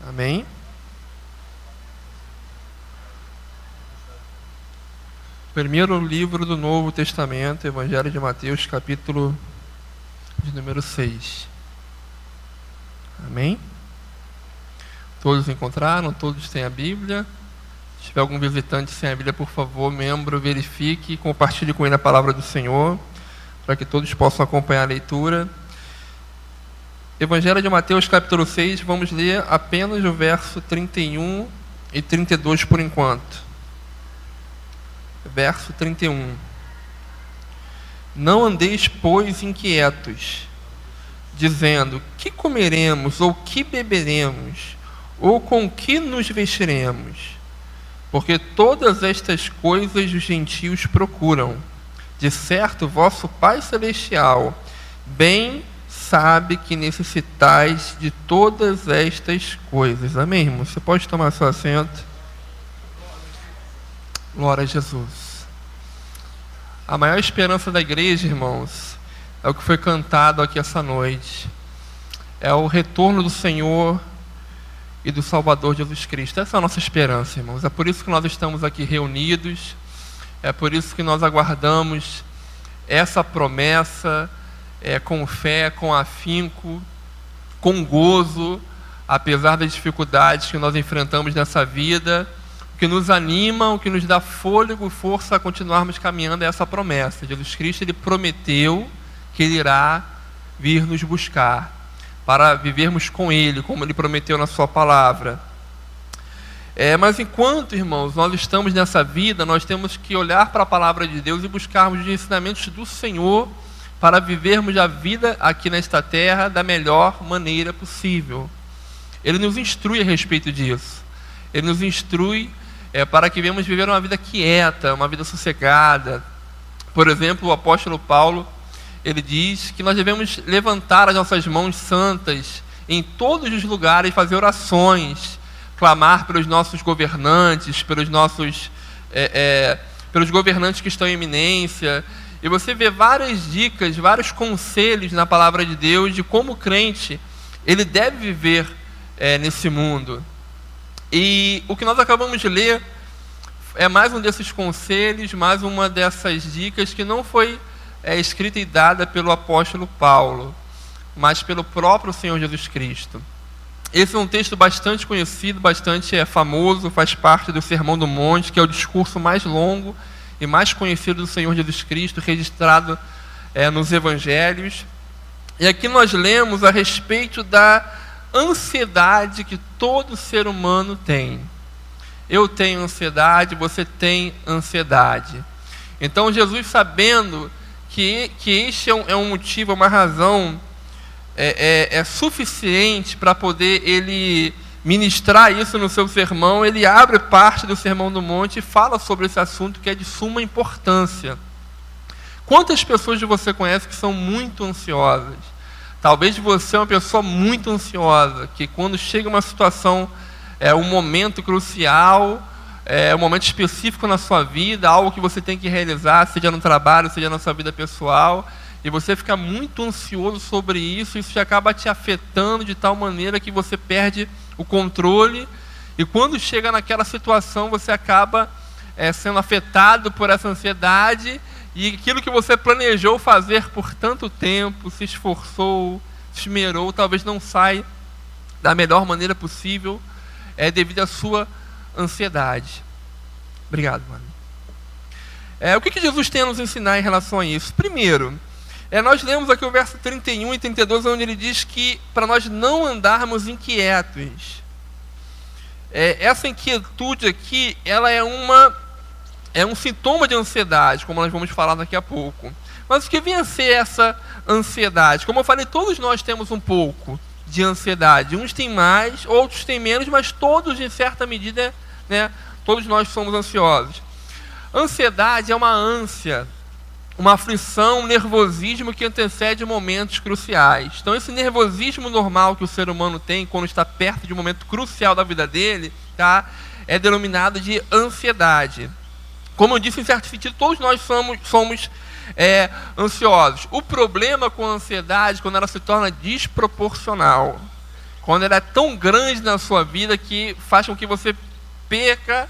Amém? Primeiro livro do Novo Testamento, Evangelho de Mateus, capítulo de número 6. Amém? Todos encontraram? Todos têm a Bíblia? Se tiver algum visitante sem a Bíblia, por favor, membro, verifique e compartilhe com ele a palavra do Senhor, para que todos possam acompanhar a leitura. Evangelho de Mateus, capítulo 6, vamos ler apenas o verso 31 e 32 por enquanto. Verso 31. Não andeis, pois, inquietos, dizendo: que comeremos, ou que beberemos, ou com que nos vestiremos? Porque todas estas coisas os gentios procuram. De certo, vosso Pai Celestial bem sabe que necessitais de todas estas coisas. Amém, irmão? Você pode tomar seu assento? Glória a Jesus. A maior esperança da igreja, irmãos, é o que foi cantado aqui essa noite. É o retorno do Senhor e do Salvador Jesus Cristo. Essa é a nossa esperança, irmãos. É por isso que nós estamos aqui reunidos. É por isso que nós aguardamos essa promessa com fé, com afinco, com gozo, apesar das dificuldades que nós enfrentamos nessa vida. O que nos anima, o que nos dá fôlego e força a continuarmos caminhando é essa promessa. Jesus Cristo, Ele prometeu que Ele irá vir nos buscar para vivermos com Ele, como Ele prometeu na Sua palavra. Mas enquanto, irmãos, nós estamos nessa vida, nós temos que olhar para a palavra de Deus e buscarmos os ensinamentos do Senhor para vivermos a vida aqui nesta terra da melhor maneira possível. Ele nos instrui a respeito disso. Ele nos instrui para que venhamos viver uma vida quieta, uma vida sossegada. Por exemplo, o apóstolo Paulo, ele diz que nós devemos levantar as nossas mãos santas em todos os lugares, fazer orações, clamar pelos nossos governantes, pelos governantes que estão em eminência. E você vê várias dicas, vários conselhos na palavra de Deus de como o crente ele deve viver nesse mundo. E o que nós acabamos de ler é mais um desses conselhos, mais uma dessas dicas que não foi escrita e dada pelo apóstolo Paulo, mas pelo próprio Senhor Jesus Cristo. Esse é um texto bastante conhecido, bastante famoso, faz parte do Sermão do Monte, que é o discurso mais longo e mais conhecido do Senhor Jesus Cristo, registrado nos Evangelhos. E aqui nós lemos a respeito da ansiedade que todo ser humano tem. Eu tenho ansiedade, você tem ansiedade. Então Jesus, sabendo que este é um motivo, uma razão suficiente para poder ele ministrar isso no seu sermão, ele abre parte do Sermão do Monte e fala sobre esse assunto que é de suma importância. Quantas pessoas você conhece que são muito ansiosas? Talvez você é uma pessoa muito ansiosa, que quando chega uma situação, um momento crucial, um momento específico na sua vida, algo que você tem que realizar, seja no trabalho, seja na sua vida pessoal, e você fica muito ansioso sobre isso, isso acaba te afetando de tal maneira que você perde o controle, e quando chega naquela situação, você acaba sendo afetado por essa ansiedade, e aquilo que você planejou fazer por tanto tempo, se esforçou, se esmerou, talvez não saia da melhor maneira possível, devido à sua ansiedade. Obrigado, mano. O que Jesus tem a nos ensinar em relação a isso? Primeiro, nós lemos aqui o verso 31 e 32, onde ele diz que para nós não andarmos inquietos. Essa inquietude aqui, ela é um sintoma de ansiedade, como nós vamos falar daqui a pouco. Mas o que vem a ser essa ansiedade? Como eu falei, todos nós temos um pouco de ansiedade. Uns têm mais, outros têm menos, mas todos, em certa medida, todos nós somos ansiosos. Ansiedade é uma ânsia, uma aflição, um nervosismo que antecede momentos cruciais. Então, esse nervosismo normal que o ser humano tem quando está perto de um momento crucial da vida dele, é denominado de ansiedade. Como eu disse, em certo sentido, todos nós somos ansiosos. O problema com a ansiedade, quando ela se torna desproporcional, quando ela é tão grande na sua vida que faz com que você perca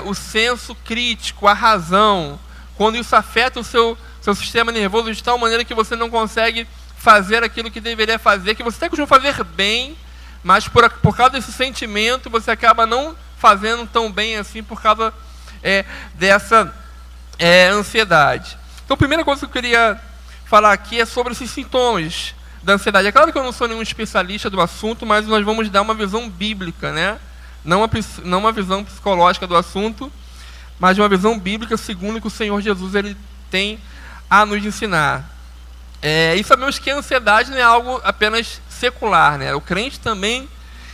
o senso crítico, a razão, quando isso afeta o seu sistema nervoso de tal maneira que você não consegue fazer aquilo que deveria fazer, que você até costuma fazer bem, mas por causa desse sentimento você acaba não fazendo tão bem assim por causa dessa ansiedade. Então a primeira coisa que eu queria falar aqui é sobre esses sintomas da ansiedade. É claro que eu não sou nenhum especialista do assunto, mas nós vamos dar uma visão bíblica, né? Não uma visão psicológica do assunto, mas uma visão bíblica segundo o que o Senhor Jesus ele tem a nos ensinar. E sabemos que a ansiedade não é algo apenas secular, né? O crente também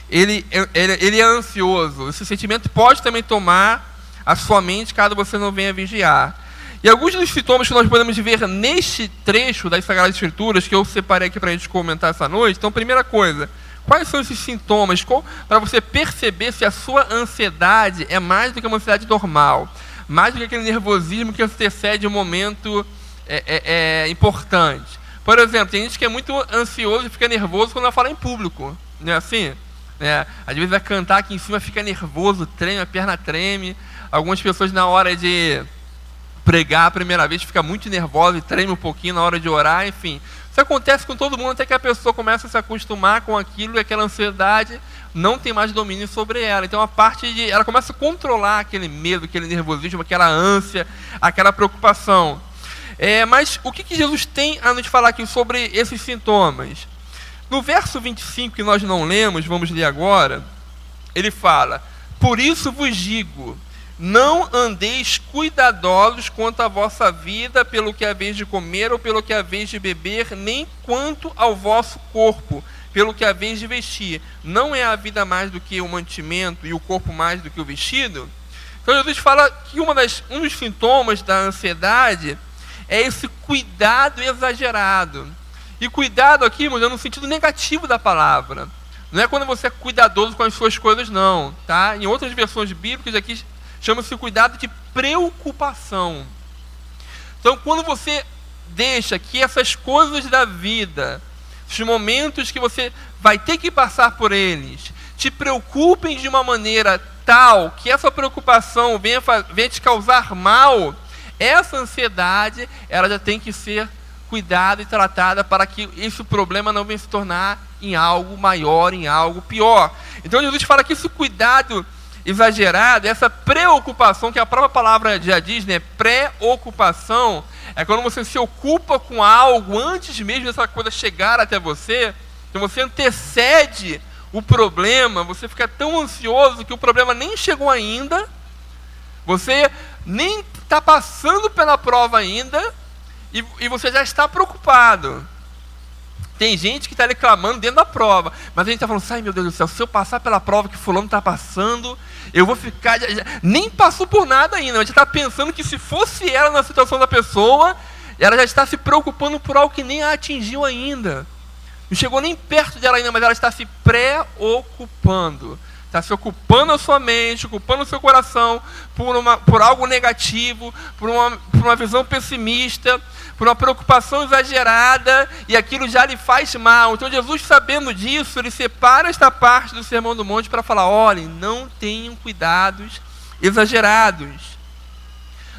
ele é ansioso. Esse sentimento pode também tomar a sua mente caso você não venha vigiar. E alguns dos sintomas que nós podemos ver neste trecho das Sagradas Escrituras, que eu separei aqui para a gente comentar essa noite. Então, primeira coisa, quais são esses sintomas? Para você perceber se a sua ansiedade é mais do que uma ansiedade normal, mais do que aquele nervosismo que antecede um momento importante. Por exemplo, tem gente que é muito ansioso e fica nervoso quando vai falar em público. Não é assim? Às vezes vai cantar aqui em cima, fica nervoso, treme, a perna treme. Algumas pessoas na hora de pregar a primeira vez fica muito nervosa e treme um pouquinho na hora de orar, enfim. Isso acontece com todo mundo até que a pessoa começa a se acostumar com aquilo e aquela ansiedade não tem mais domínio sobre ela. Então ela começa a controlar aquele medo, aquele nervosismo, aquela ânsia, aquela preocupação. Mas o que Jesus tem a nos falar aqui sobre esses sintomas? No verso 25, que nós não lemos, vamos ler agora, ele fala: por isso vos digo, não andeis cuidadosos quanto à vossa vida, pelo que haveis de comer ou pelo que haveis de beber, nem quanto ao vosso corpo, pelo que haveis de vestir. Não é a vida mais do que o mantimento e o corpo mais do que o vestido? Então Jesus fala que um dos sintomas da ansiedade é esse cuidado exagerado. E cuidado aqui, irmãos, é no sentido negativo da palavra. Não é quando você é cuidadoso com as suas coisas, não. Tá? Em outras versões bíblicas aqui chama-se cuidado de preocupação. Então, quando você deixa que essas coisas da vida, os momentos que você vai ter que passar por eles, te preocupem de uma maneira tal que essa preocupação venha te causar mal, essa ansiedade, ela já tem que ser cuidada e tratada para que esse problema não venha se tornar em algo maior, em algo pior. Então Jesus fala que esse cuidado exagerado, essa preocupação, que a própria palavra já diz, né? Preocupação, é quando você se ocupa com algo antes mesmo dessa coisa chegar até você. Então você antecede o problema, você fica tão ansioso que o problema nem chegou ainda, você nem está passando pela prova ainda, e você já está preocupado. Tem gente que está reclamando dentro da prova, mas a gente está falando, ai meu Deus do céu, se eu passar pela prova que fulano está passando, eu vou ficar... Nem passou por nada ainda, mas já está pensando que se fosse ela na situação da pessoa, ela já está se preocupando por algo que nem a atingiu ainda. Não chegou nem perto dela ainda, mas ela está se preocupando. Está se ocupando a sua mente, ocupando o seu coração por algo negativo, por uma visão pessimista, por uma preocupação exagerada, e aquilo já lhe faz mal. Então Jesus, sabendo disso, ele separa esta parte do Sermão do Monte para falar: olhem, não tenham cuidados exagerados,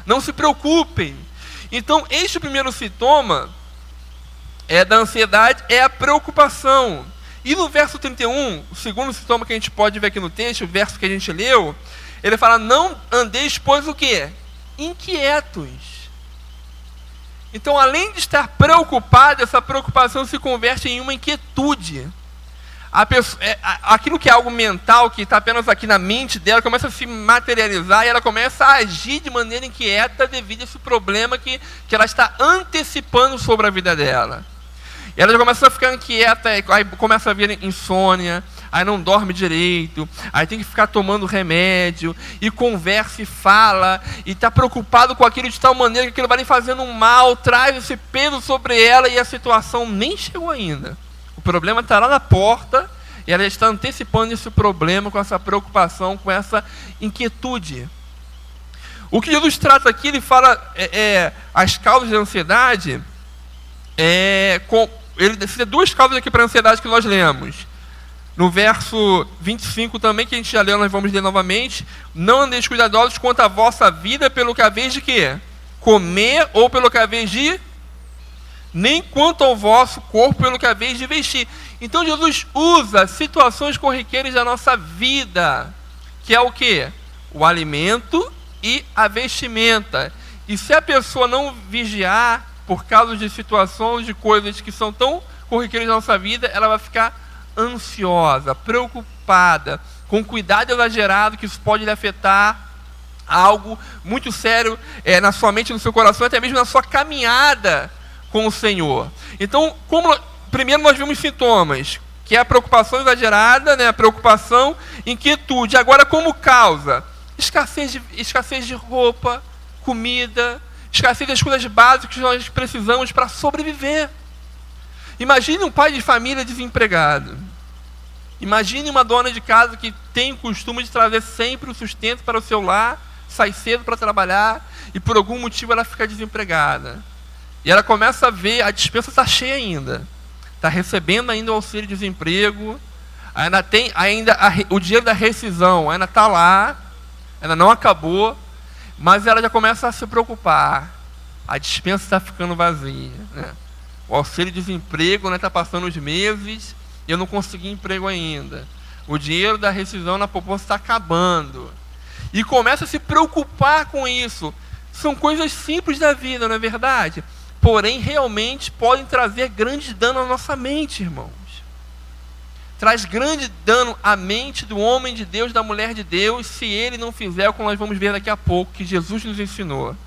não se preocupem. Então este primeiro sintoma da ansiedade é a preocupação. E no verso 31, o segundo sintoma que a gente pode ver aqui no texto, o verso que a gente leu, ele fala: não andeis, pois, o quê? Inquietos. Então, além de estar preocupado, essa preocupação se converte em uma inquietude. Aquilo que é algo mental, que está apenas aqui na mente dela, começa a se materializar e ela começa a agir de maneira inquieta devido a esse problema que ela está antecipando sobre a vida dela. E ela já começa a ficar inquieta, aí começa a vir insônia, aí não dorme direito, aí tem que ficar tomando remédio, e conversa e fala, e está preocupado com aquilo de tal maneira que aquilo vai lhe fazendo um mal, traz esse peso sobre ela, e a situação nem chegou ainda. O problema está lá na porta, e ela está antecipando esse problema com essa preocupação, com essa inquietude. O que Jesus trata aqui, ele fala as causas da ansiedade, ele decide duas causas aqui para a ansiedade que nós lemos. No verso 25 também, que a gente já leu, nós vamos ler novamente. Não andeis cuidadosos quanto à vossa vida, pelo que haveis de quê? Comer, ou pelo que haveis de... nem quanto ao vosso corpo, pelo que haveis de vestir. Então Jesus usa situações corriqueiras da nossa vida, que é o quê? O alimento e a vestimenta. E se a pessoa não vigiar, por causa de situações, de coisas que são tão corriqueiras da nossa vida, ela vai ficar ansiosa, preocupada, com cuidado exagerado, que isso pode lhe afetar algo muito sério na sua mente, no seu coração, até mesmo na sua caminhada com o Senhor. Então, primeiro nós vimos sintomas, que é a preocupação exagerada, né? A preocupação, inquietude. Agora, como causa? Escassez de roupa, comida, escassez das coisas básicas que nós precisamos para sobreviver. Imagine um pai de família desempregado. Imagine uma dona de casa que tem o costume de trazer sempre o sustento para o seu lar, sai cedo para trabalhar e por algum motivo ela fica desempregada. E ela começa a ver, a despensa está cheia ainda. Está recebendo ainda o auxílio-desemprego, ainda tem o dinheiro da rescisão, ainda está lá, ainda não acabou, mas ela já começa a se preocupar. A despensa está ficando vazia, né? O auxílio-desemprego está passando os meses e eu não consegui emprego ainda. O dinheiro da rescisão na poupança está acabando. E começa a se preocupar com isso. São coisas simples da vida, não é verdade? Porém, realmente podem trazer grande dano à nossa mente, irmãos. Traz grande dano à mente do homem de Deus, da mulher de Deus, se ele não fizer o que nós vamos ver daqui a pouco, que Jesus nos ensinou.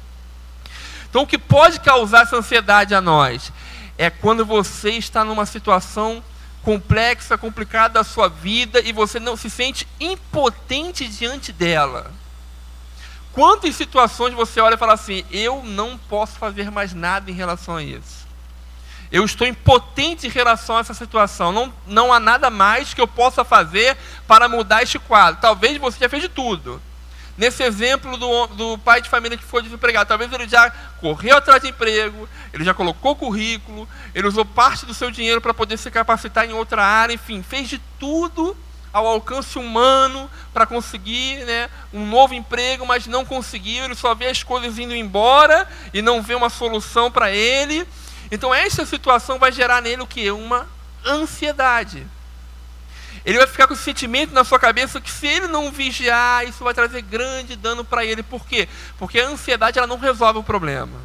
Então, o que pode causar essa ansiedade a nós? É quando você está numa situação complexa, complicada da sua vida e você não se sente impotente diante dela. Quantas situações você olha e fala assim, eu não posso fazer mais nada em relação a isso. Eu estou impotente em relação a essa situação. Não há nada mais que eu possa fazer para mudar este quadro. Talvez você já fez de tudo. Nesse exemplo do pai de família que foi desempregado, talvez ele já correu atrás de emprego, ele já colocou currículo, ele usou parte do seu dinheiro para poder se capacitar em outra área, enfim, fez de tudo ao alcance humano para conseguir, né, um novo emprego, mas não conseguiu, ele só vê as coisas indo embora e não vê uma solução para ele. Então essa situação vai gerar nele o quê? Uma ansiedade. Ele vai ficar com esse sentimento na sua cabeça que se ele não vigiar, isso vai trazer grande dano para ele. Por quê? Porque a ansiedade ela não resolve o problema.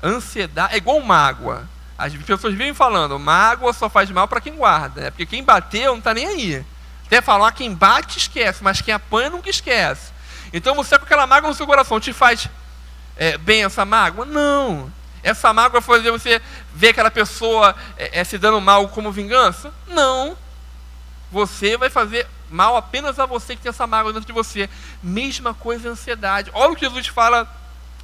A ansiedade é igual mágoa. As pessoas vivem falando, mágoa só faz mal para quem guarda. Porque quem bateu não está nem aí. Até falar, quem bate esquece, mas quem apanha nunca esquece. Então você com aquela mágoa no seu coração, te faz bem essa mágoa? Não. Essa mágoa vai fazer você ver aquela pessoa se dando mal como vingança? Não. Você vai fazer mal apenas a você que tem essa mágoa dentro de você. Mesma coisa a ansiedade. Olha o que Jesus fala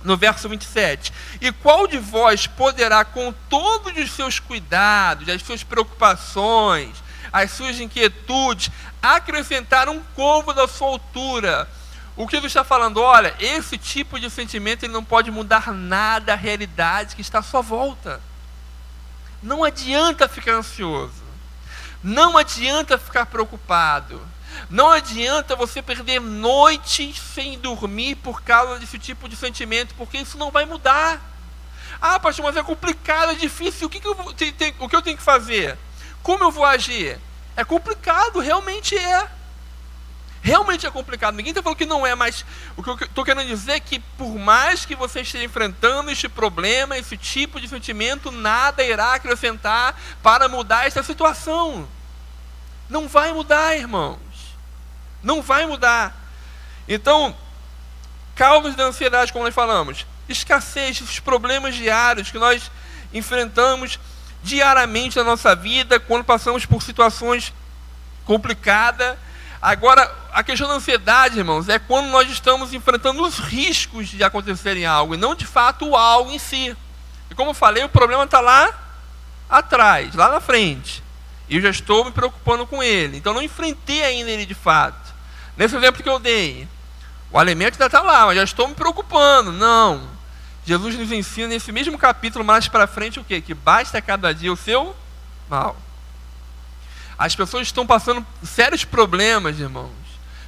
no verso 27. E qual de vós poderá, com todos os seus cuidados, as suas preocupações, as suas inquietudes, acrescentar um côvado à sua altura? O que Jesus está falando? Olha, esse tipo de sentimento ele não pode mudar nada a realidade que está à sua volta. Não adianta ficar ansioso. Não adianta ficar preocupado. Não adianta você perder noites sem dormir por causa desse tipo de sentimento, porque isso não vai mudar. Ah, pastor, mas é complicado, é difícil. O que eu tenho que fazer? Como eu vou agir? É complicado, realmente é. Realmente é complicado. Ninguém está falando que não é, mas o que eu estou querendo dizer é que por mais que você esteja enfrentando este problema, esse tipo de sentimento, nada irá acrescentar para mudar essa situação. Não vai mudar, irmãos. Não vai mudar. Então, causas da ansiedade, como nós falamos, escassez, os problemas diários que nós enfrentamos diariamente na nossa vida, quando passamos por situações complicadas. Agora, a questão da ansiedade, irmãos, é quando nós estamos enfrentando os riscos de acontecerem algo, e não de fato o algo em si. E como eu falei, o problema está lá atrás, lá na frente. E eu já estou me preocupando com ele. Então não enfrentei ainda ele de fato. Nesse exemplo que eu dei, o alimento ainda está lá, mas já estou me preocupando. Não. Jesus nos ensina nesse mesmo capítulo mais para frente o quê? Que basta cada dia o seu mal. As pessoas estão passando sérios problemas, irmãos,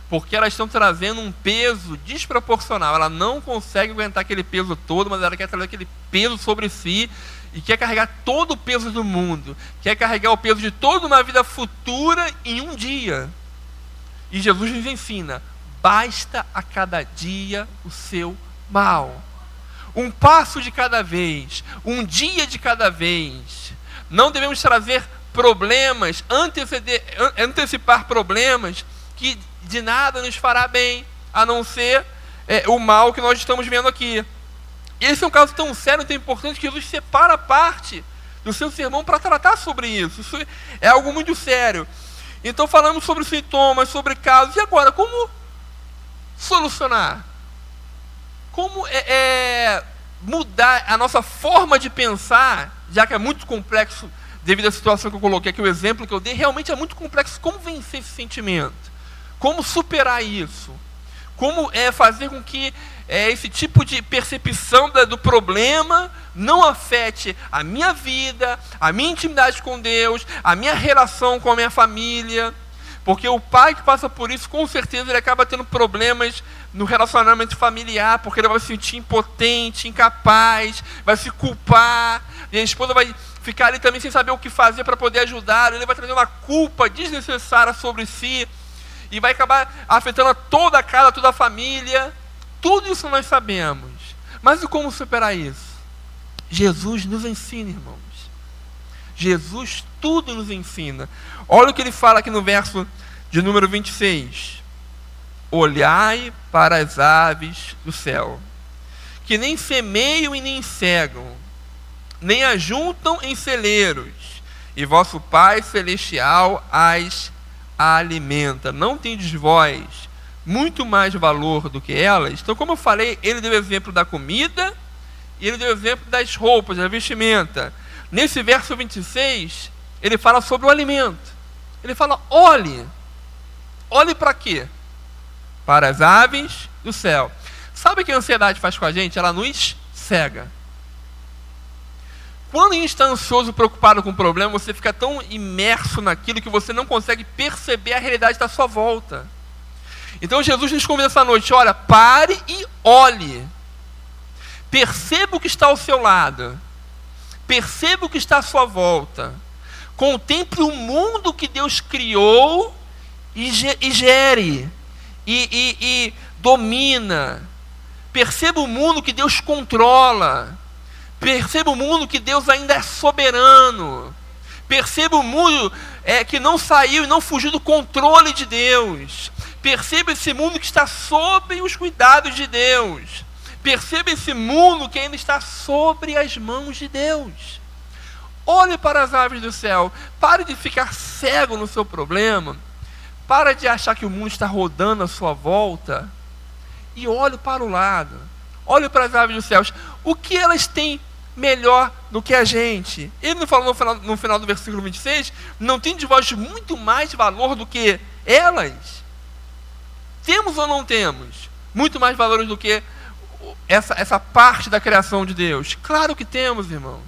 porque elas estão trazendo um peso desproporcional. Ela não consegue aguentar aquele peso todo, mas ela quer trazer aquele peso sobre si e quer carregar todo o peso do mundo, quer carregar o peso de toda uma vida futura em um dia. E Jesus nos ensina: basta a cada dia o seu mal. Um passo de cada vez, um dia de cada vez. Não devemos trazer problemas, antecipar problemas que de nada nos fará bem, a não ser o mal que nós estamos vendo aqui. Esse é um caso tão sério, tão importante, que Jesus separa parte do seu sermão para tratar sobre isso. Isso é algo muito sério. Então falamos sobre sintomas, sobre casos. E agora, como solucionar? Como mudar a nossa forma de pensar, já que é muito complexo devido à situação que eu coloquei aqui, o exemplo que eu dei, realmente é muito complexo. Como vencer esse sentimento? Como superar isso? Como fazer com que esse tipo de percepção do problema não afete a minha vida, a minha intimidade com Deus, a minha relação com a minha família? Porque o pai que passa por isso, com certeza, ele acaba tendo problemas no relacionamento familiar, porque ele vai se sentir impotente, incapaz, vai se culpar, e a esposa vai ficar ali também sem saber o que fazer para poder ajudar, ele vai trazer uma culpa desnecessária sobre si, e vai acabar afetando toda a casa, toda a família. Tudo isso nós sabemos. Mas e como superar isso? Jesus nos ensina, irmãos. Jesus tudo nos ensina. Olha o que ele fala aqui no verso de número 26. Olhai para as aves do céu, que nem semeiam e nem cegam, nem ajuntam em celeiros, e vosso Pai Celestial as alimenta. Não tendes vós muito mais valor do que elas? Então, como eu falei, ele deu o exemplo da comida e ele deu o exemplo das roupas, da vestimenta. Nesse verso 26, ele fala sobre o alimento. Ele fala: olhe. Olhe para quê? Para as aves do céu. Sabe o que a ansiedade faz com a gente? Ela nos cega. Quando a gente está ansioso, preocupado com o problema, você fica tão imerso naquilo que você não consegue perceber a realidade da sua volta. Então Jesus nos convida essa noite: olha, pare e olhe. Perceba o que está ao seu lado. Perceba o que está à sua volta. Contemple o mundo que Deus criou e gere. E domina. Perceba o mundo que Deus controla. Perceba o mundo que Deus ainda é soberano. Perceba o mundo que não saiu e não fugiu do controle de Deus. Perceba esse mundo que está sob os cuidados de Deus. Perceba esse mundo que ainda está sobre as mãos de Deus. Olhe para as aves do céu. Pare de ficar cego no seu problema. Para de achar que o mundo está rodando à sua volta. E olhe para o lado. Olhe para as aves dos céus. O que elas têm melhor do que a gente? Ele não falou no final do versículo 26, não tem de vós muito mais valor do que elas? Temos ou não temos muito mais valores do que essa parte da criação de Deus? Claro que temos, irmãos.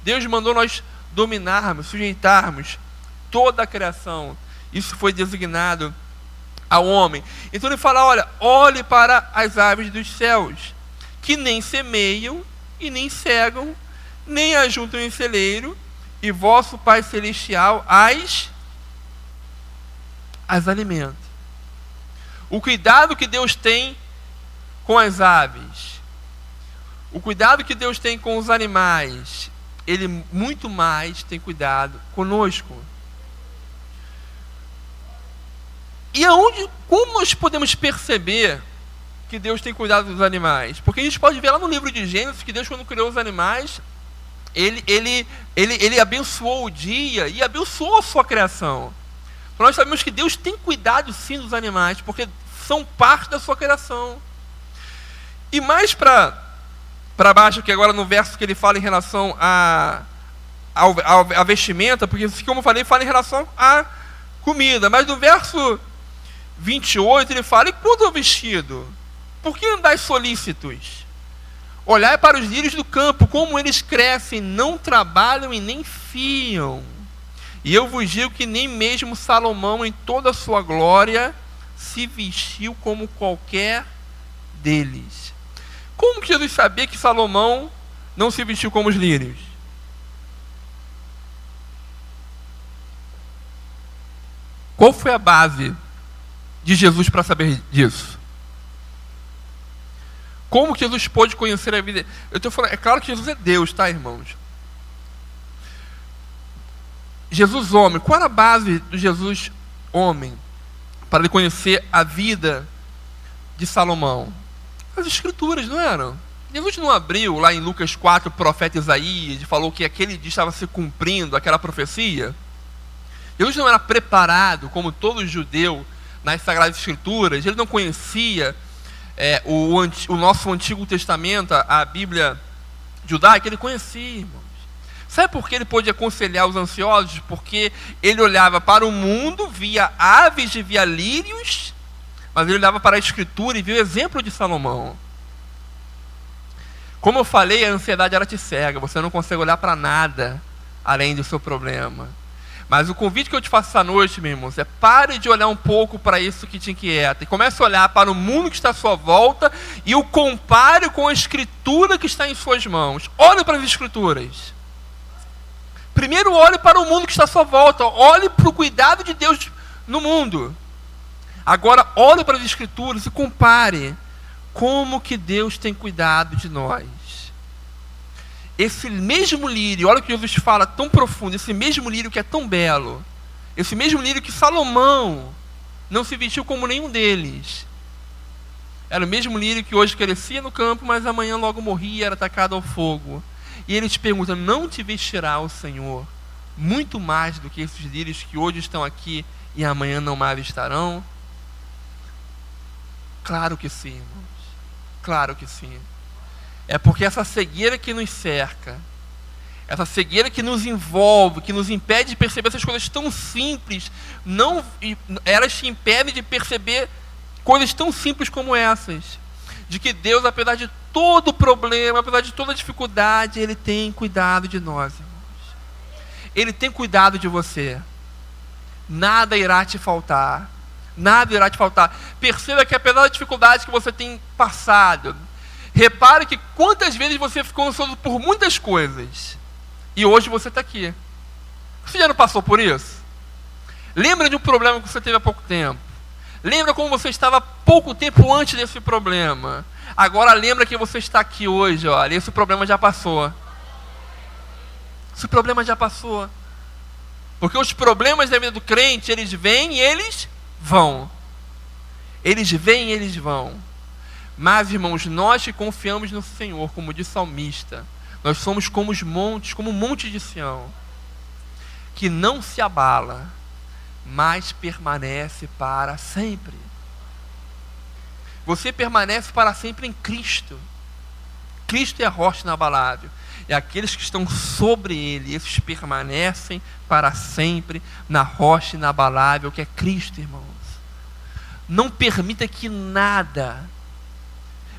Deus mandou nós dominarmos, sujeitarmos toda a criação. Isso foi designado ao homem. Então ele fala: olha, olhe para as aves dos céus, que nem semeiam e nem cegam, nem ajuntam em celeiro, e vosso Pai Celestial as alimenta. O cuidado que Deus tem com as aves, o cuidado que Deus tem com os animais, Ele muito mais tem cuidado conosco. E como nós podemos perceber que Deus tem cuidado dos animais? Porque a gente pode ver lá no livro de Gênesis que Deus, quando criou os animais, ele abençoou o dia e abençoou a sua criação. Então nós sabemos que Deus tem cuidado sim dos animais, porque são parte da sua criação. E mais para baixo, que agora no verso que ele fala em relação à vestimenta, porque como eu falei, fala em relação à comida. Mas no verso 28 ele fala: e quanto ao vestido? Por que andais solícitos? Olhai para os lírios do campo, como eles crescem, não trabalham e nem fiam. E eu vos digo que nem mesmo Salomão, em toda a sua glória, se vestiu como qualquer deles. Como que Jesus sabia que Salomão não se vestiu como os lírios? Qual foi a base de Jesus para saber disso? Como que Jesus pôde conhecer a vida? Eu estou falando, é claro que Jesus é Deus, tá, irmãos? Jesus homem, qual era a base do Jesus homem para ele conhecer a vida de Salomão? As escrituras, não eram? Jesus não abriu lá em Lucas 4 o profeta Isaías e falou que aquele dia estava se cumprindo aquela profecia? Jesus não era preparado, como todo judeu, nas Sagradas Escrituras. Ele não conhecia o nosso Antigo Testamento, a Bíblia judaica. Ele conhecia, irmãos. Sabe por que ele pôde aconselhar os ansiosos? Porque ele olhava para o mundo, via aves e via lírios, mas ele olhava para a Escritura e viu o exemplo de Salomão. Como eu falei, a ansiedade ela te cega. Você não consegue olhar para nada além do seu problema. Mas o convite que eu te faço essa noite, meus irmãos, é pare de olhar um pouco para isso que te inquieta. E comece a olhar para o mundo que está à sua volta e o compare com a Escritura que está em suas mãos. Olhe para as Escrituras. Primeiro olhe para o mundo que está à sua volta. Olhe para o cuidado de Deus no mundo. Agora olhe para as Escrituras e compare como que Deus tem cuidado de nós. Esse mesmo lírio, olha o que Jesus fala tão profundo, esse mesmo lírio que é tão belo, esse mesmo lírio que Salomão não se vestiu como nenhum deles. Era o mesmo lírio que hoje crescia no campo, mas amanhã logo morria e era atacado ao fogo. E ele te pergunta, não te vestirá o Senhor muito mais do que esses lírios que hoje estão aqui e amanhã não mais estarão? Claro que sim, irmãos. Claro que sim. É porque essa cegueira que nos cerca, essa cegueira que nos envolve, que nos impede de perceber essas coisas tão simples, elas te impedem de perceber coisas tão simples como essas. De que Deus, apesar de todo problema, apesar de toda dificuldade, Ele tem cuidado de nós, irmãos. Ele tem cuidado de você. Nada irá te faltar. Nada irá te faltar. Perceba que apesar da dificuldade que você tem passado, repare que quantas vezes você ficou ansioso por muitas coisas e hoje você está aqui. Você já não passou por isso? Lembra de um problema que você teve há pouco tempo? Lembra como você estava pouco tempo antes desse problema? Agora lembra que você está aqui hoje, olha, esse problema já passou. Esse problema já passou. Porque os problemas da vida do crente, eles vêm e eles vão. Eles vêm e eles vão. Mas, irmãos, nós que confiamos no Senhor, como diz o salmista, nós somos como os montes, como o monte de Sião, que não se abala, mas permanece para sempre. Você permanece para sempre em Cristo. Cristo é a rocha inabalável. E aqueles que estão sobre Ele, esses permanecem para sempre na rocha inabalável, que é Cristo, irmãos. Não permita que nada,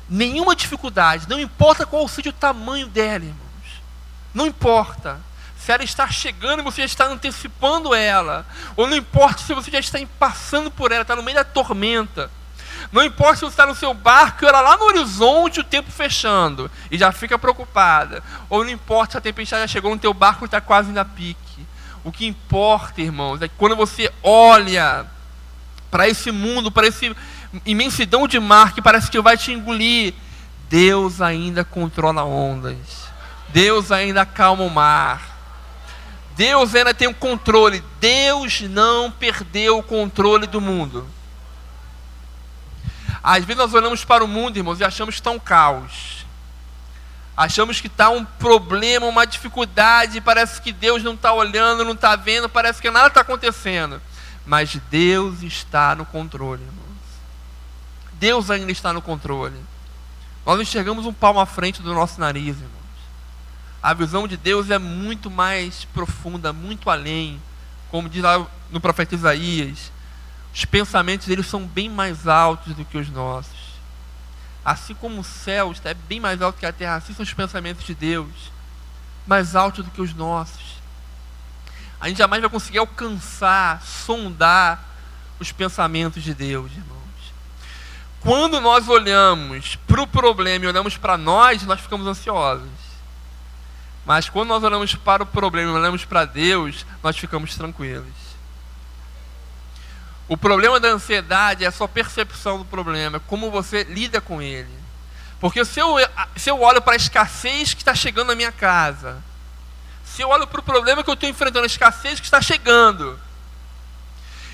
nenhuma dificuldade, não importa qual seja o tamanho dela, irmãos, não importa se ela está chegando e você já está antecipando ela, ou não importa se você já está passando por ela, está no meio da tormenta, não importa se você está no seu barco e olha lá no horizonte o tempo fechando e já fica preocupada, ou não importa se a tempestade já chegou no teu barco e está quase na pique. O que importa, irmãos, é que quando você olha para esse mundo, para essa imensidão de mar que parece que vai te engolir, Deus ainda controla ondas, Deus ainda acalma o mar, Deus ainda tem o controle. Deus não perdeu o controle do mundo. Às vezes nós olhamos para o mundo, irmãos, e achamos que está um caos, achamos que está um problema, uma dificuldade, parece que Deus não está olhando, não está vendo, parece que nada está acontecendo. Mas Deus está no controle, irmãos. Deus ainda está no controle. Nós enxergamos um palmo à frente do nosso nariz, irmãos. A visão de Deus é muito mais profunda, muito além. Como diz lá no profeta Isaías, os pensamentos deles são bem mais altos do que os nossos. Assim como o céu está bem mais alto que a terra, assim são os pensamentos de Deus, mais altos do que os nossos. a gente jamais vai conseguir alcançar, sondar os pensamentos de Deus, irmãos. Quando nós olhamos para o problema e olhamos para nós ficamos ansiosos. Mas quando nós olhamos para o problema e olhamos para Deus, nós ficamos tranquilos. O problema da ansiedade é a sua percepção do problema, é como você lida com ele. Porque se eu olho para a escassez que está chegando na minha casa, se eu olho para o problema que eu estou enfrentando, a escassez que está chegando,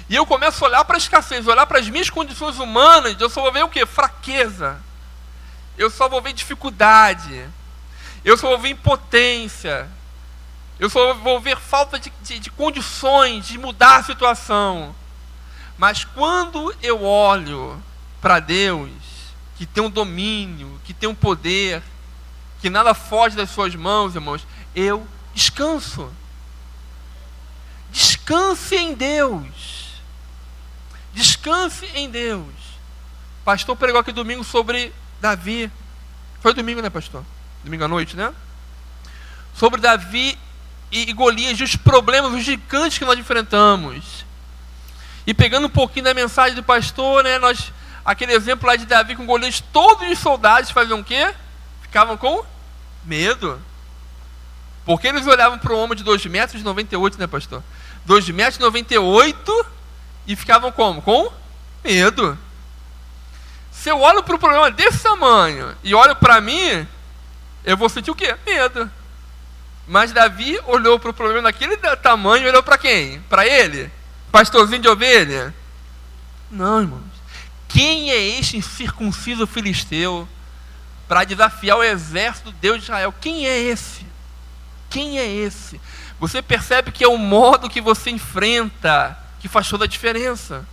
e eu começo a olhar para a escassez, olhar para as minhas condições humanas, eu só vou ver o quê? Fraqueza. Eu só vou ver dificuldade. Eu só vou ver impotência. Eu só vou ver falta de condições de mudar a situação. Mas quando eu olho para Deus, que tem um domínio, que tem um poder, que nada foge das suas mãos, irmãos, eu descanso. Descanse em Deus. Descanse em Deus. O pastor pregou aqui domingo sobre Davi. Foi domingo, né, pastor? Domingo à noite, né? Sobre Davi e Golias, os problemas, os gigantes que nós enfrentamos. E pegando um pouquinho da mensagem do pastor, né, aquele exemplo lá de Davi com Golias, todos os soldados faziam o quê? Ficavam com medo. Porque eles olhavam para um homem de 2,98 m, né, pastor? 2,98 m e ficavam como? Com medo. Se eu olho para o problema desse tamanho e olho para mim, eu vou sentir o quê? Medo. Mas Davi olhou para o problema daquele tamanho e olhou para quem? Para ele? Pastorzinho de ovelha? Não, irmãos. Quem é este incircunciso filisteu para desafiar o exército do Deus de Israel? Quem é esse? Quem é esse? Você percebe que é o modo que você enfrenta que faz toda a diferença.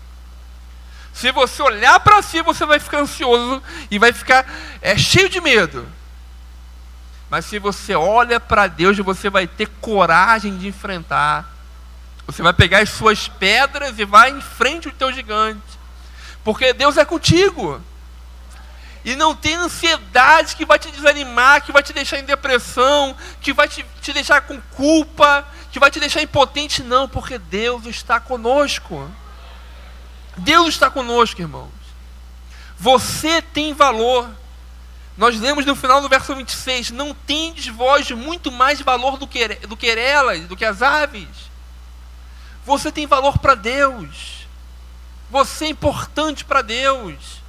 Se você olhar para si, você vai ficar ansioso e vai ficar cheio de medo. Mas se você olha para Deus, você vai ter coragem de enfrentar. Você vai pegar as suas pedras e vai em frente ao teu gigante. Porque Deus é contigo. E não tem ansiedade que vai te desanimar, que vai te deixar em depressão, que vai te deixar com culpa, que vai te deixar impotente, não, porque Deus está conosco. Deus está conosco, irmãos. Você tem valor. Nós lemos no final do verso 26, não tendes vós muito mais valor do que elas, do que as aves. Você tem valor para Deus. Você é importante para Deus.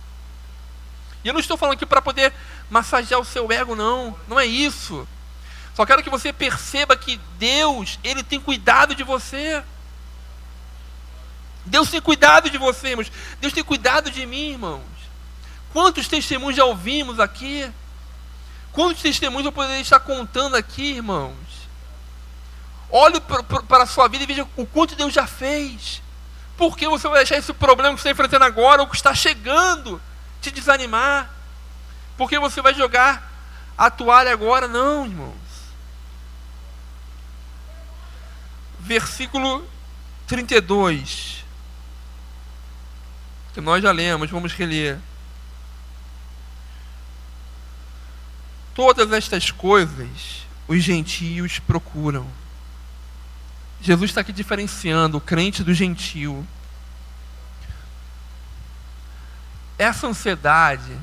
E eu não estou falando aqui para poder massagear o seu ego, não. Não é isso. Só quero que você perceba que Deus, Ele tem cuidado de você. Deus tem cuidado de você, irmãos. Deus tem cuidado de mim, irmãos. Quantos testemunhos já ouvimos aqui? Quantos testemunhos eu poderia estar contando aqui, irmãos? Olhe para a sua vida e veja o quanto Deus já fez. Por que você vai deixar esse problema que você está enfrentando agora, ou que está chegando, te desanimar? Porque você vai jogar a toalha agora? Não, irmãos. Versículo 32, que nós já lemos, vamos reler. Todas estas coisas os gentios procuram. Jesus está aqui diferenciando o crente do gentio. Essa ansiedade,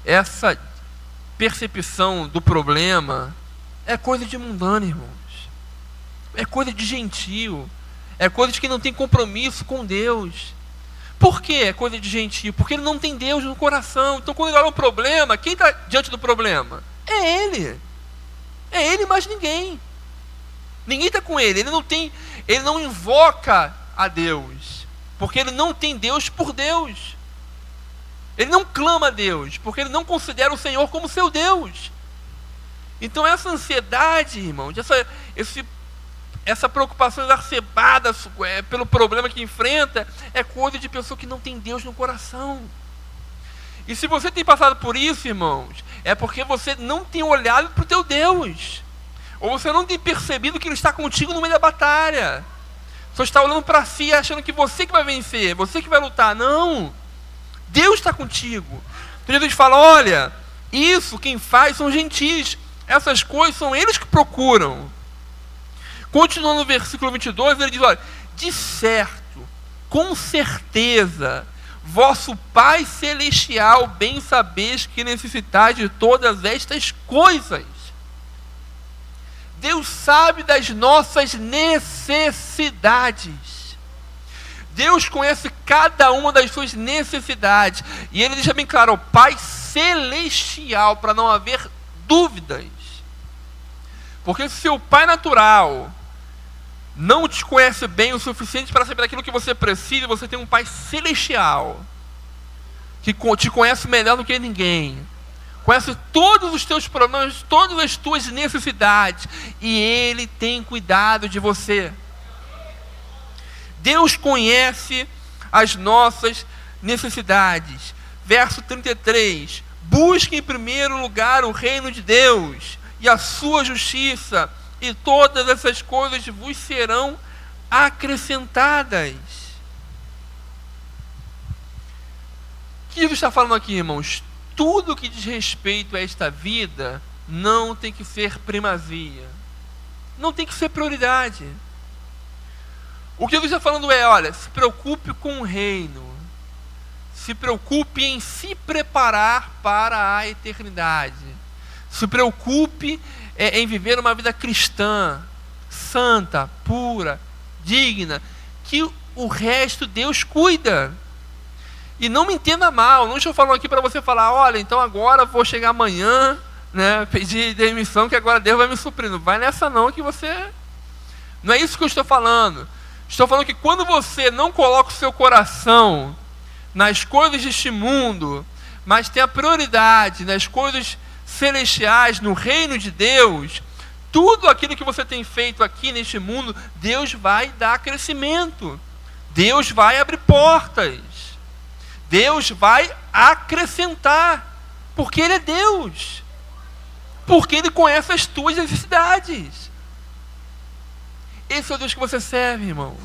essa percepção do problema é coisa de mundano, irmãos. É coisa de gentio. É coisa de quem não tem compromisso com Deus. Por que é coisa de gentio? Porque ele não tem Deus no coração. Então quando ele olha um problema, quem está diante do problema? É ele. É ele mais ninguém. Ninguém está com ele. Ele não invoca a Deus. Porque ele não tem Deus por Deus. Ele não clama a Deus, porque ele não considera o Senhor como seu Deus. Então essa ansiedade, irmão, essa preocupação exacerbada pelo problema que enfrenta, é coisa de pessoa que não tem Deus no coração. E se você tem passado por isso, irmãos, é porque você não tem olhado para o teu Deus. Ou você não tem percebido que Ele está contigo no meio da batalha. Você está olhando para si, achando que você que vai vencer, você que vai lutar. Não! Deus está contigo. Então Jesus fala, olha, isso quem faz são gentis. Essas coisas são eles que procuram. Continuando no versículo 22, ele diz, olha, de certo, com certeza, vosso Pai Celestial bem sabeis que necessitais de todas estas coisas. Deus sabe das nossas necessidades. Deus conhece cada uma das suas necessidades. E ele deixa bem claro, o Pai Celestial, para não haver dúvidas. Porque se o Pai natural não te conhece bem o suficiente para saber aquilo que você precisa, você tem um Pai Celestial, que te conhece melhor do que ninguém. Conhece todos os teus problemas, todas as tuas necessidades. E Ele tem cuidado de você. Deus conhece as nossas necessidades. Verso 33. Busque em primeiro lugar o reino de Deus e a sua justiça, e todas essas coisas vos serão acrescentadas. O que Jesus está falando aqui, irmãos? Tudo que diz respeito a esta vida não tem que ser primazia, não tem que ser prioridade. O que Jesus está falando é, olha, se preocupe com o reino, se preocupe em se preparar para a eternidade, se preocupe em viver uma vida cristã, santa, pura, digna, que o resto Deus cuida. E não me entenda mal, não estou falando aqui para você falar, olha, então agora vou chegar amanhã, né, pedir demissão, que agora Deus vai me suprir. Não vai nessa não, que você... Não é isso que eu estou falando. Estou falando que quando você não coloca o seu coração nas coisas deste mundo, mas tem a prioridade nas coisas celestiais, no reino de Deus, tudo aquilo que você tem feito aqui neste mundo, Deus vai dar crescimento, Deus vai abrir portas, Deus vai acrescentar, porque Ele é Deus, porque Ele conhece as tuas necessidades. Esse é o Deus que você serve, irmão.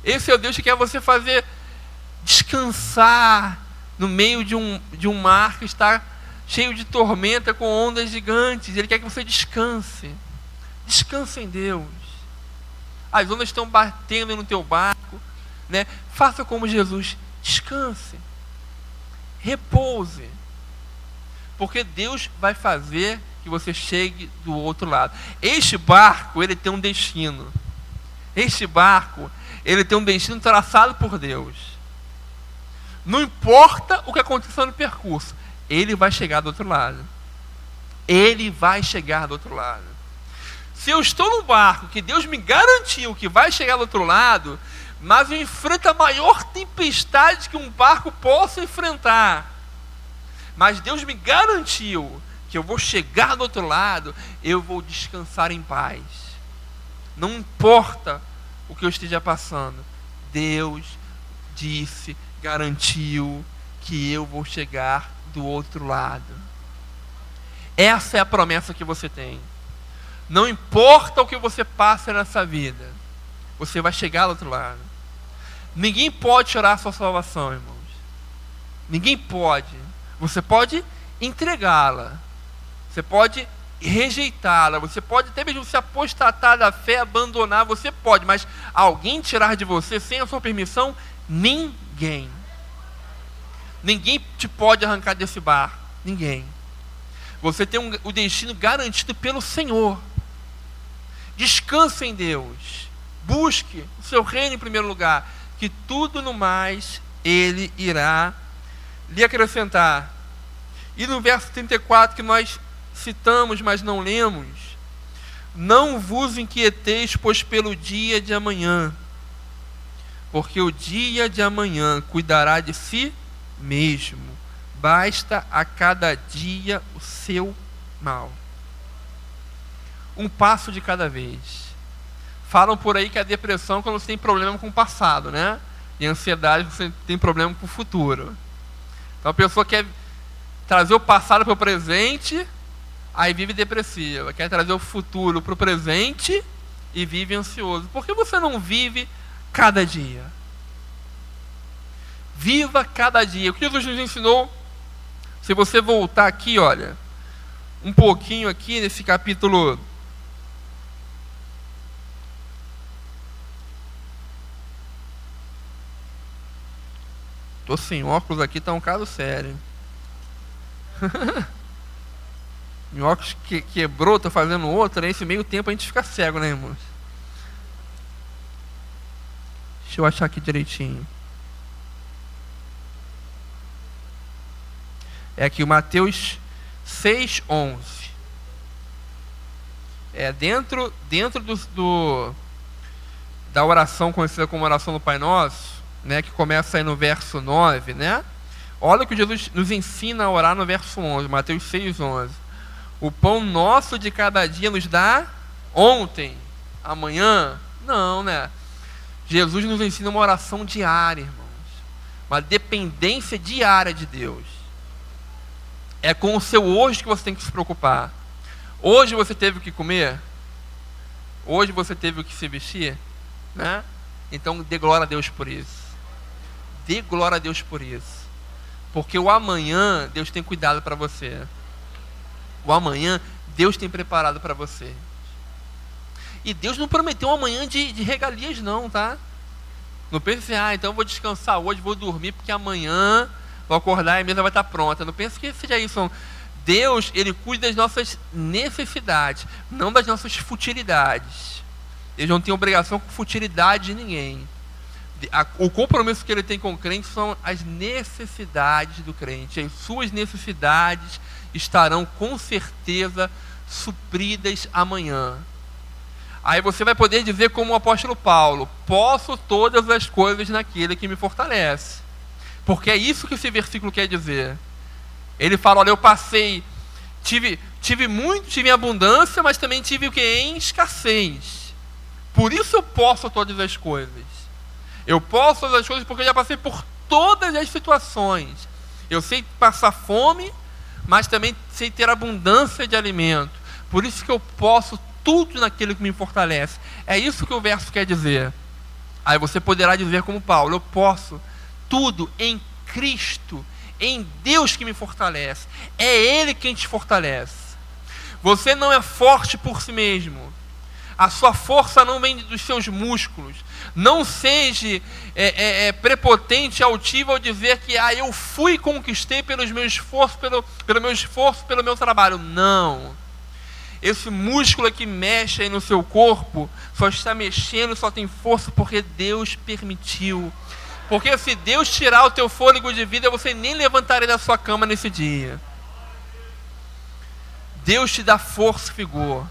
Esse é o Deus que quer você fazer descansar no meio de um mar que está cheio de tormenta, com ondas gigantes. Ele quer que você descanse. Descanse em Deus. As ondas estão batendo no teu barco, né? Faça como Jesus. Descanse. Repouse. Porque Deus vai fazer que você chegue do outro lado. Este barco, ele tem um destino. Este barco, ele tem um destino traçado por Deus. Não importa o que aconteça no percurso, ele vai chegar do outro lado. Ele vai chegar do outro lado. Se eu estou no barco que Deus me garantiu que vai chegar do outro lado, mas eu enfrento a maior tempestade que um barco possa enfrentar, mas Deus me garantiu que eu vou chegar do outro lado, eu vou descansar em paz. Não importa o que eu esteja passando, Deus disse, garantiu que eu vou chegar do outro lado. Essa é a promessa que você tem. Não importa o que você passa nessa vida, você vai chegar do outro lado. Ninguém pode tirar a sua salvação, irmãos. Ninguém pode. Você pode entregá-la, você pode rejeitá-la, você pode até mesmo se apostatar da fé, abandonar, você pode, mas alguém tirar de você sem a sua permissão? Ninguém. Ninguém te pode arrancar desse barco. Ninguém. Você tem o destino garantido pelo Senhor. Descanse em Deus. Busque o seu reino em primeiro lugar, que tudo no mais Ele irá lhe acrescentar. E no verso 34 que nós citamos, mas não lemos: não vos inquieteis, pois pelo dia de amanhã, porque o dia de amanhã cuidará de si mesmo, basta a cada dia o seu mal. Um passo de cada vez. Falam por aí que a depressão é quando você tem problema com o passado, né? E a ansiedade você tem problema com o futuro. Então a pessoa quer trazer o passado para o presente, aí vive depressiva. Quer trazer o futuro para o presente e vive ansioso. Por que você não vive cada dia? Viva cada dia. O que Jesus nos ensinou? Se você voltar aqui, olha, um pouquinho aqui nesse capítulo Tô sem óculos aqui, tá um caso sério. Meu óculos quebrou, tô fazendo outro, nesse meio tempo a gente fica cego, né, irmãos? Deixa eu achar aqui direitinho. É aqui o Mateus 6:11. É dentro da oração conhecida como oração do Pai Nosso, né, que começa aí no verso 9, né? Olha o que Jesus nos ensina a orar no verso 11, Mateus 6:11. O pão nosso de cada dia nos dá ontem, amanhã? Não, né? Jesus nos ensina uma oração diária, irmãos. Uma dependência diária de Deus. É com o seu hoje que você tem que se preocupar. Hoje você teve o que comer? Hoje você teve o que se vestir? Né? Então dê glória a Deus por isso. Dê glória a Deus por isso. Porque o amanhã Deus tem cuidado para você. O amanhã Deus tem preparado para você. E Deus não prometeu um amanhã de regalias não, tá? Não pense assim, então eu vou descansar hoje, vou dormir, porque amanhã vou acordar e a mesa vai estar pronta. Não pense que seja isso. Não. Deus, Ele cuida das nossas necessidades, não das nossas futilidades. Ele não tem obrigação com futilidade de ninguém. O compromisso que Ele tem com o crente são as necessidades do crente. As suas necessidades estarão com certeza supridas amanhã. Aí você vai poder dizer como o apóstolo Paulo: posso todas as coisas naquele que me fortalece. Porque é isso que esse versículo quer dizer. Ele fala, olha, eu passei, tive muito, tive em abundância, mas também tive o que? Em escassez. Por isso eu posso todas as coisas. Eu posso todas as coisas porque eu já passei por todas as situações. Eu sei passar fome, mas também sei ter abundância de alimento. Por isso que eu posso tudo naquele que me fortalece. É isso que o verso quer dizer. Aí você poderá dizer como Paulo: eu posso tudo em Cristo, em Deus que me fortalece. É Ele quem te fortalece. Você não é forte por si mesmo. A sua força não vem dos seus músculos. Não seja prepotente, altivo ao dizer que eu fui e conquistei pelo meu esforço, pelo meu trabalho. Não. Esse músculo que mexe aí no seu corpo só está mexendo, só tem força porque Deus permitiu. Porque se Deus tirar o teu fôlego de vida, você nem levantaria da sua cama nesse dia. Deus te dá força e vigor.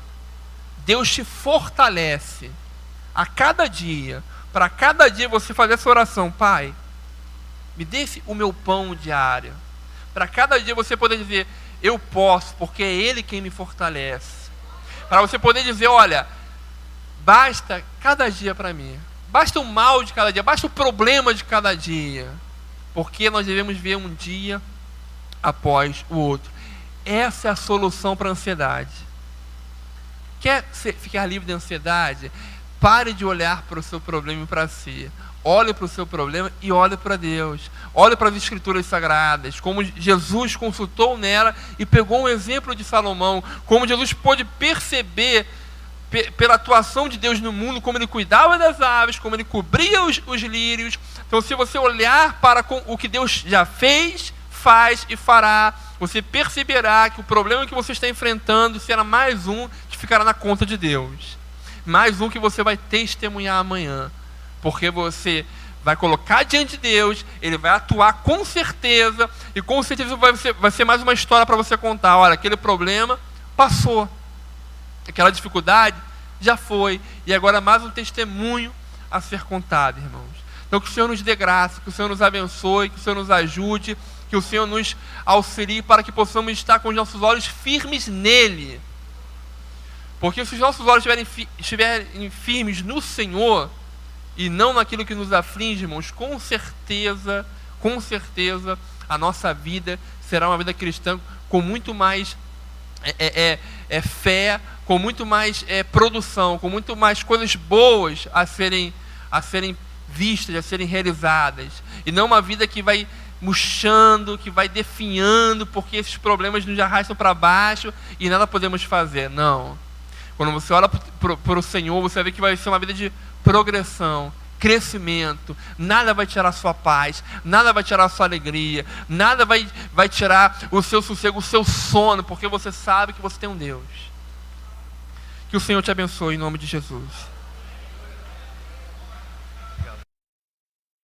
Deus te fortalece a cada dia. Para cada dia você fazer essa oração: Pai, me dê o meu pão diário. Para cada dia você poder dizer: eu posso, porque é Ele quem me fortalece. Para você poder dizer: olha, basta cada dia para mim. Basta o mal de cada dia, basta o problema de cada dia. Porque nós devemos ver um dia após o outro. Essa é a solução para a ansiedade. Quer ficar livre de ansiedade? Pare de olhar para o seu problema e para si. Olhe para o seu problema e olhe para Deus. Olhe para as Escrituras Sagradas, como Jesus consultou nela e pegou um exemplo de Salomão, como Jesus pôde perceber pela atuação de Deus no mundo, como Ele cuidava das aves, como Ele cobria os lírios. Então, se você olhar para o que Deus já fez, faz e fará, você perceberá que o problema que você está enfrentando será mais um que ficará na conta de Deus. Mais um que você vai testemunhar amanhã. Porque você vai colocar diante de Deus, Ele vai atuar com certeza, e com certeza vai ser mais uma história para você contar. Olha, aquele problema passou. Aquela dificuldade já foi. E agora mais um testemunho a ser contado, irmãos. Então que o Senhor nos dê graça, que o Senhor nos abençoe, que o Senhor nos ajude, que o Senhor nos auxilie para que possamos estar com os nossos olhos firmes nele. Porque se os nossos olhos estiverem firmes no Senhor e não naquilo que nos aflige, irmãos, com certeza, a nossa vida será uma vida cristã com muito mais fé, com muito mais produção, com muito mais coisas boas a serem vistas, a serem realizadas. E não uma vida que vai murchando, que vai definhando, porque esses problemas nos arrastam para baixo e nada podemos fazer. Não. Quando você olha para o Senhor, você vai ver que vai ser uma vida de progressão, crescimento, nada vai tirar a sua paz, nada vai tirar a sua alegria, nada vai tirar o seu sossego, o seu sono, porque você sabe que você tem um Deus. Que o Senhor te abençoe em nome de Jesus.